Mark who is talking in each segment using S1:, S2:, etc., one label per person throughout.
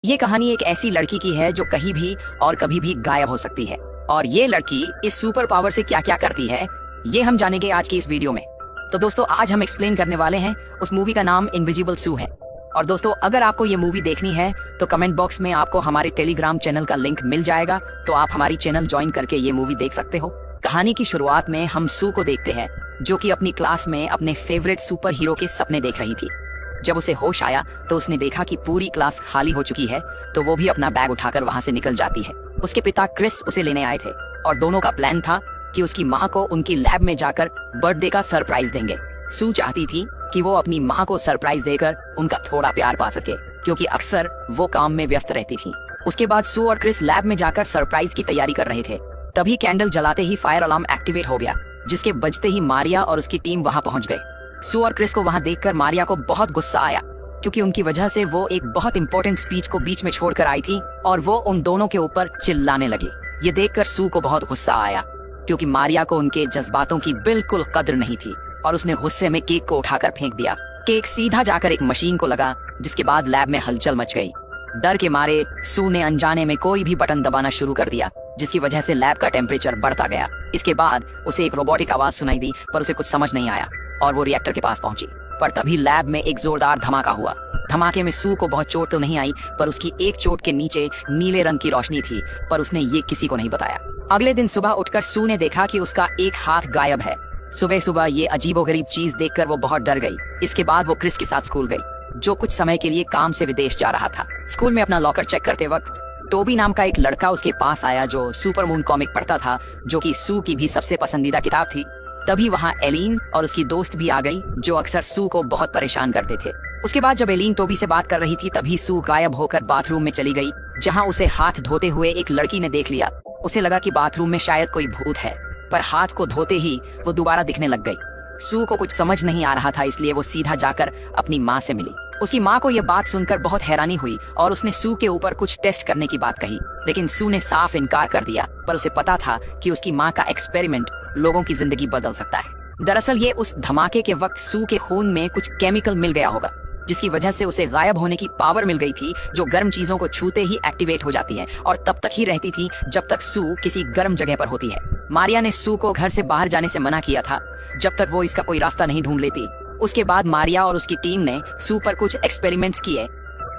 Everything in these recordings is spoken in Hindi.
S1: ये कहानी एक ऐसी लड़की की है जो कहीं भी और कभी भी गायब हो सकती है, और ये लड़की इस सुपर पावर से क्या क्या करती है ये हम जानेंगे आज की इस वीडियो में। तो दोस्तों आज हम एक्सप्लेन करने वाले हैं उस मूवी का नाम इनविजिबल सू है। और दोस्तों अगर आपको ये मूवी देखनी है तो कमेंट बॉक्स में आपको हमारे टेलीग्राम चैनल का लिंक मिल जाएगा, तो आप हमारी चैनल ज्वाइन करके ये मूवी देख सकते हो। कहानी की शुरुआत में हम सू को देखते हैं जो कि अपनी क्लास में अपने फेवरेट सुपर हीरो के सपने देख रही थी। जब उसे होश आया तो उसने देखा कि पूरी क्लास खाली हो चुकी है, तो वो भी अपना बैग उठाकर वहां से निकल जाती है। उसके पिता क्रिस उसे लेने आए थे और दोनों का प्लान था कि उसकी माँ को उनकी लैब में जाकर बर्थडे का सरप्राइज देंगे। सू चाहती थी कि वो अपनी माँ को सरप्राइज देकर उनका थोड़ा प्यार पा सके, क्योंकि अक्सर वो काम में व्यस्त रहती थी। उसके बाद सू और क्रिस लैब में जाकर सरप्राइज की तैयारी कर रहे थे। तभी कैंडल जलाते ही फायर अलार्म एक्टिवेट हो गया, जिसके बजते ही मारिया और उसकी टीम वहां पहुंच गए। सू और क्रिस को वहां देखकर मारिया को बहुत गुस्सा आया, क्योंकि उनकी वजह से वो एक बहुत इंपॉर्टेंट स्पीच को बीच में छोड़कर आई थी और वो उन दोनों के ऊपर चिल्लाने लगी। ये देखकर सू को बहुत गुस्सा आया, क्योंकि मारिया को उनके जज्बातों की बिल्कुल कद्र नहीं थी, और उसने गुस्से में केक को उठाकर फेंक दिया। केक सीधा जाकर एक मशीन को लगा, जिसके बाद लैब में हलचल मच गई। डर के मारे सू ने अनजाने में कोई भी बटन दबाना शुरू कर दिया, जिसकी वजह से लैब का टेम्परेचर बढ़ता गया। इसके बाद उसे एक रोबोटिक आवाज सुनाई दी, पर उसे कुछ समझ नहीं आया और वो रिएक्टर के पास पहुंची। पर तभी लैब में एक जोरदार धमाका हुआ। धमाके में सू को बहुत चोट तो नहीं आई, पर उसकी एक चोट के नीचे नीले रंग की रोशनी थी, पर उसने ये किसी को नहीं बताया। अगले दिन सुबह उठकर सू ने देखा कि उसका एक हाथ गायब है। सुबह सुबह ये अजीबोगरीब चीज देखकर वो बहुत डर गई। इसके बाद वो क्रिस के साथ स्कूल गई, जो कुछ समय के लिए काम से विदेश जा रहा था। स्कूल में अपना लॉकर चेक करते वक्त टोबी नाम का एक लड़का उसके पास आया, जो सुपर मून कॉमिक पढ़ता था, जो कि सू की भी सबसे पसंदीदा किताब थी। तभी वहाँ एलीन और उसकी दोस्त भी आ गई, जो अक्सर सू को बहुत परेशान करते थे। उसके बाद जब एलीन टोबी से बात कर रही थी, तभी सू गायब होकर बाथरूम में चली गई, जहाँ उसे हाथ धोते हुए एक लड़की ने देख लिया। उसे लगा कि बाथरूम में शायद कोई भूत है, पर हाथ को धोते ही वो दोबारा दिखने लग गई। सू को कुछ समझ नहीं आ रहा था, इसलिए वो सीधा जाकर अपनी माँ से मिली। उसकी माँ को यह बात सुनकर बहुत हैरानी हुई और उसने सू के ऊपर कुछ टेस्ट करने की बात कही, लेकिन सू ने साफ इनकार कर दिया। पर उसे पता था कि उसकी माँ का एक्सपेरिमेंट लोगों की जिंदगी बदल सकता है। दरअसल ये उस धमाके के वक्त सू के खून में कुछ केमिकल मिल गया होगा, जिसकी वजह से उसे गायब होने की पावर मिल गई थी, जो गर्म चीजों को छूते ही एक्टिवेट हो जाती है और तब तक ही रहती थी जब तक सू किसी गर्म जगह पर होती है। मारिया ने सू को घर से बाहर जाने से मना किया था, जब तक वो इसका कोई रास्ता नहीं ढूंढ लेती। उसके बाद मारिया और उसकी टीम ने सू पर कुछ एक्सपेरिमेंट्स किए।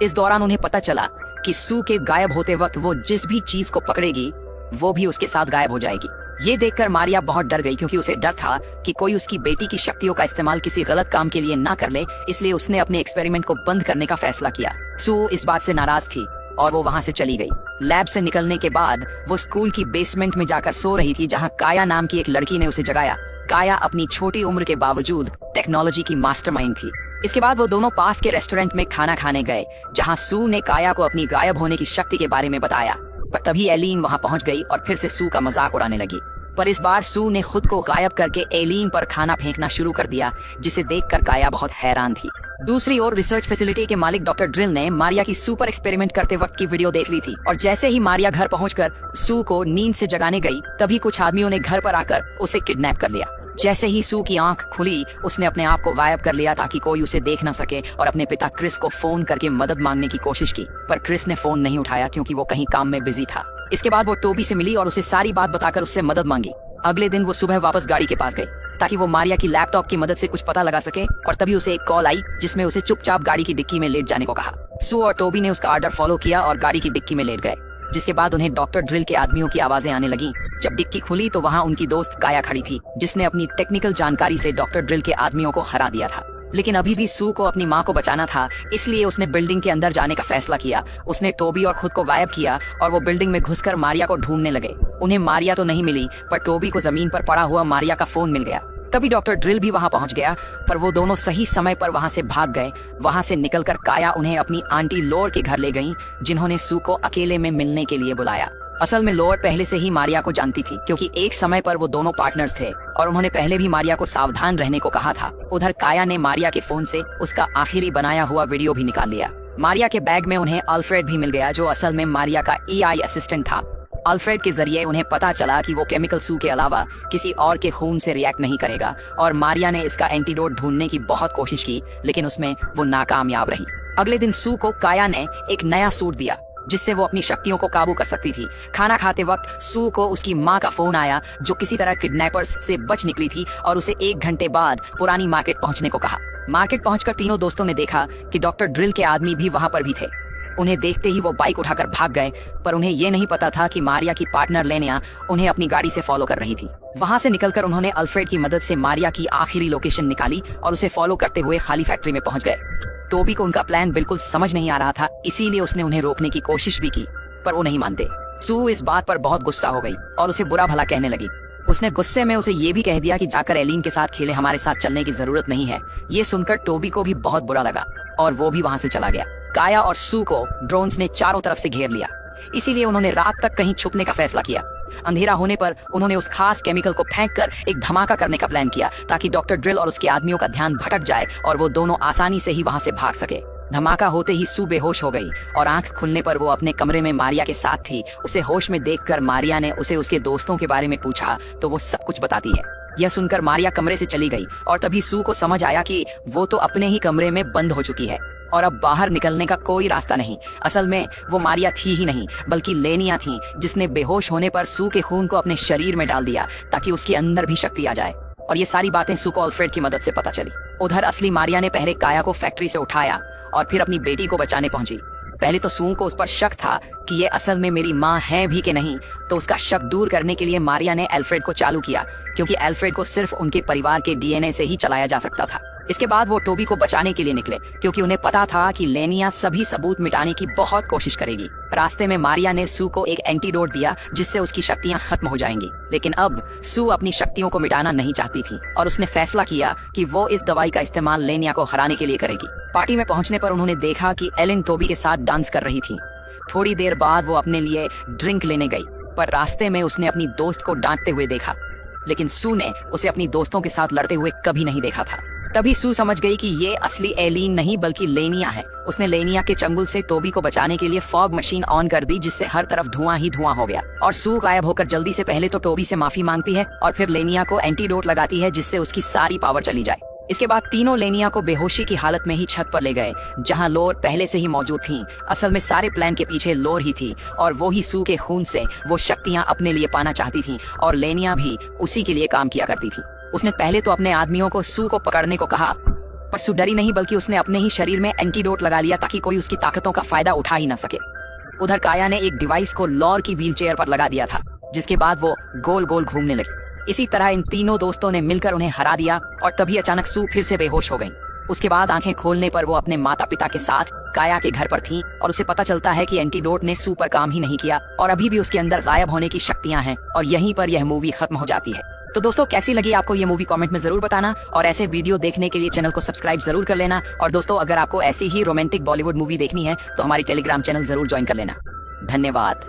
S1: इस दौरान उन्हें पता चला कि सू के गायब होते वक्त वो जिस भी चीज को पकड़ेगी वो भी उसके साथ गायब हो जाएगी। ये देखकर मारिया बहुत डर गई, क्योंकि उसे डर था कि कोई उसकी बेटी की शक्तियों का इस्तेमाल किसी गलत काम के लिए ना कर ले, इसलिए उसने अपने एक्सपेरिमेंट को बंद करने का फैसला किया। सू इस बात से नाराज थी और वो वहाँ से चली गई। लैब से निकलने के बाद वो स्कूल की बेसमेंट में जाकर सो रही थी, जहाँ काया नाम की एक लड़की ने उसे जगाया। काया अपनी छोटी उम्र के बावजूद टेक्नोलॉजी की मास्टरमाइंड थी। इसके बाद वो दोनों पास के रेस्टोरेंट में खाना खाने गए, जहाँ सू ने काया को अपनी गायब होने की शक्ति के बारे में बताया। पर तभी एलीन वहाँ पहुँच गई और फिर से सू का मजाक उड़ाने लगी। पर इस बार सू ने खुद को गायब करके एलीन पर खाना फेंकना शुरू कर दिया, जिसे देखकर काया बहुत हैरान थी। दूसरी ओर रिसर्च फैसिलिटी के मालिक डॉक्टर ड्रिल ने मारिया की सुपर एक्सपेरिमेंट करते वक्त की वीडियो देख ली थी, और जैसे ही मारिया घर पहुंचकर सू को नींद से जगाने गई, तभी कुछ आदमियों ने घर पर आकर उसे किडनैप कर लिया। जैसे ही सू की आंख खुली, उसने अपने आप को गायब कर लिया ताकि कोई उसे देख न सके, और अपने पिता क्रिस को फोन करके मदद मांगने की कोशिश की, पर क्रिस ने फोन नहीं उठाया क्योंकि वो कहीं काम में बिजी था। इसके बाद वो टोबी से मिली और उसे सारी बात बताकर उससे मदद मांगी। अगले दिन वो सुबह वापस गाड़ी के पास गई ताकि वो मारिया की लैपटॉप की मदद से कुछ पता लगा सके, और तभी उसे एक कॉल आई जिसमें उसे चुपचाप गाड़ी की डिक्की में लेट जाने को कहा। सू और टोबी ने उसका ऑर्डर फॉलो किया और गाड़ी की डिक्की में लेट गए, जिसके बाद उन्हें डॉक्टर ड्रिल के आदमियों की आवाजें आने लगी। जब डिक्की खुली तो वहाँ उनकी दोस्त काया खड़ी थी, जिसने अपनी टेक्निकल जानकारी से डॉक्टर ड्रिल के आदमियों को हरा दिया था। लेकिन अभी भी सू को अपनी माँ को बचाना था, इसलिए उसने बिल्डिंग के अंदर जाने का फैसला किया। उसने टोबी और खुद को गायब किया और वो बिल्डिंग में घुसकर मारिया को ढूंढने लगे। उन्हें मारिया तो नहीं मिली, पर टोबी को जमीन पर पड़ा हुआ मारिया का फोन मिल गया। तभी डॉक्टर ड्रिल भी वहां पहुंच गया, पर वो दोनों सही समय पर वहां से भाग गए। वहां से निकलकर काया उन्हें अपनी आंटी लोर के घर ले गईं, जिन्होंने सू को अकेले में मिलने के लिए बुलाया। असल में लोर पहले से ही मारिया को जानती थी, क्योंकि एक समय पर वो दोनों पार्टनर्स थे और उन्होंने पहले भी मारिया को सावधान रहने को कहा था। उधर काया ने मारिया के फोन से उसका आखिरी बनाया हुआ वीडियो भी निकाल लिया। मारिया के बैग में उन्हें अल्फ्रेड भी मिल गया, जो असल में मारिया का एआई असिस्टेंट था। अल्फ्रेड के जरिए उन्हें पता चला कि वो केमिकल सू के अलावा किसी और के खून से रिएक्ट नहीं करेगा, और मारिया ने इसका एंटीडोट ढूंढने की बहुत कोशिश की, लेकिन उसमें वो नाकामयाब रही। अगले दिन सू को काया ने एक नया सूट दिया जिससे वो अपनी शक्तियों को काबू कर सकती थी। खाना खाते वक्त सू को उसकी माँ का फोन आया जो किसी तरह किडनैपर्स से बच निकली थी और उसे 1 घंटे बाद पुरानी मार्केट पहुंचने को कहा। मार्केट पहुंचकर तीनों दोस्तों ने देखा कि डॉक्टर ड्रिल के आदमी भी वहां पर भी थे। उन्हें देखते ही वो बाइक उठाकर भाग गए, पर उन्हें ये नहीं पता था कि मारिया की पार्टनर लेनिया उन्हें अपनी गाड़ी से फॉलो कर रही थी। वहां से निकलकर उन्होंने अल्फ्रेड की मदद से मारिया की आखिरी लोकेशन निकाली और उसे फॉलो करते हुए खाली फैक्ट्री में पहुंच गए। टोबी को उनका प्लान बिल्कुल समझ नहीं आ रहा था, इसीलिए उसने उन्हें रोकने की कोशिश भी की, पर वो नहीं मानते। सू इस बात पर बहुत गुस्सा हो गई और उसे बुरा भला कहने लगी। उसने गुस्से में उसे ये भी कह दिया कि जाकर एलिन के साथ खेले, हमारे साथ चलने की जरूरत नहीं है। ये सुनकर टोबी को भी बहुत बुरा लगा और वो भी वहां से चला गया। काया और सू को ड्रोन्स ने चारों तरफ से घेर लिया, इसीलिए उन्होंने रात तक कहीं छुपने का फैसला किया। अंधेरा होने पर उन्होंने उस खास केमिकल को फेंककर एक धमाका करने का प्लान किया ताकि डॉक्टर ड्रिल और उसके आदमियों का ध्यान भटक जाए और वो दोनों आसानी से ही वहां से भाग सके। धमाका होते ही सू बेहोश हो गई और आंख खुलने पर वो अपने कमरे में मारिया के साथ थी। उसे होश में देखकर मारिया ने उसे उसके दोस्तों के बारे में पूछा तो वो सब कुछ बताती है। यह सुनकर मारिया कमरे से चली गई और तभी सू को समझ आया कि वो तो अपने ही कमरे में बंद हो चुकी है और अब बाहर निकलने का कोई रास्ता नहीं। असल में वो मारिया थी ही नहीं बल्कि लेनिया थी, जिसने बेहोश होने पर सू के खून को अपने शरीर में डाल दिया ताकि उसके अंदर भी शक्ति आ जाए। और ये सारी बातें सू को अल्फ्रेड की मदद से पता चली। उधर असली मारिया ने पहले काया को फैक्ट्री से उठाया और फिर अपनी बेटी को बचाने पहुंची। पहले तो सू को उस पर शक था कि ये असल में मेरी माँ है भी कि नहीं, तो उसका शक दूर करने के लिए मारिया ने अल्फ्रेड को चालू किया, क्योंकि अल्फ्रेड को सिर्फ उनके परिवार के डीएनए से ही चलाया जा सकता था। इसके बाद वो टोबी को बचाने के लिए निकले, क्योंकि उन्हें पता था कि लेनिया सभी सबूत मिटाने की बहुत कोशिश करेगी। रास्ते में मारिया ने सू को एक एंटीडोट दिया जिससे उसकी शक्तियां खत्म हो जाएंगी, लेकिन अब सू अपनी शक्तियों को मिटाना नहीं चाहती थी और उसने फैसला किया कि वो इस दवाई का इस्तेमाल लेनिया को हराने के लिए करेगी। पार्टी में पहुंचने पर उन्होंने देखा कि एलिन टोबी के साथ डांस कर रही थी। थोड़ी देर बाद वो अपने लिए ड्रिंक लेने गई, पर रास्ते में उसने अपनी दोस्त को डांटते हुए देखा, लेकिन सू ने उसे अपनी दोस्तों के साथ लड़ते हुए कभी नहीं देखा था। तभी सू समझ गई कि ये असली एलिन नहीं बल्कि लेनिया है। उसने लेनिया के चंगुल से टोबी को बचाने के लिए फॉग मशीन ऑन कर दी, जिससे हर तरफ धुआं ही धुआं हो गया और सू गायब होकर जल्दी से पहले तो टोबी से माफी मांगती है और फिर लेनिया को एंटीडोट लगाती है जिससे उसकी सारी पावर चली जाए। इसके बाद तीनों लेनिया को बेहोशी की हालत में ही छत पर ले गए जहां लोर पहले से ही मौजूद थी। असल में सारे प्लान के पीछे लोर ही थी और वो ही सू के खून से वो शक्तियां अपने लिए पाना चाहती थी और लेनिया भी उसी के लिए काम किया करती थी। उसने पहले तो अपने आदमियों को सू को पकड़ने को कहा, पर सू डरी नहीं बल्कि उसने अपने ही शरीर में एंटीडोट लगा लिया ताकि कोई उसकी ताकतों का फायदा उठा ही न सके। उधर काया ने एक डिवाइस को लॉर की व्हीलचेयर पर लगा दिया था, जिसके बाद वो गोल गोल घूमने लगी। इसी तरह इन तीनों दोस्तों ने मिलकर उन्हें हरा दिया और तभी अचानक सू फिर से बेहोश हो गई। उसके बाद आंखें खोलने पर वो अपने माता पिता के साथ काया के घर पर थी और उसे पता चलता है कि एंटीडोट ने सू पर काम ही नहीं किया और अभी भी उसके अंदर गायब होने की शक्तियां हैं और यहीं पर यह मूवी खत्म हो जाती है। तो दोस्तों कैसी लगी आपको ये मूवी कमेंट में जरूर बताना और ऐसे वीडियो देखने के लिए चैनल को सब्सक्राइब जरूर कर लेना। और दोस्तों अगर आपको ऐसी ही रोमांटिक बॉलीवुड मूवी देखनी है तो हमारी टेलीग्राम चैनल जरूर ज्वाइन कर लेना। धन्यवाद।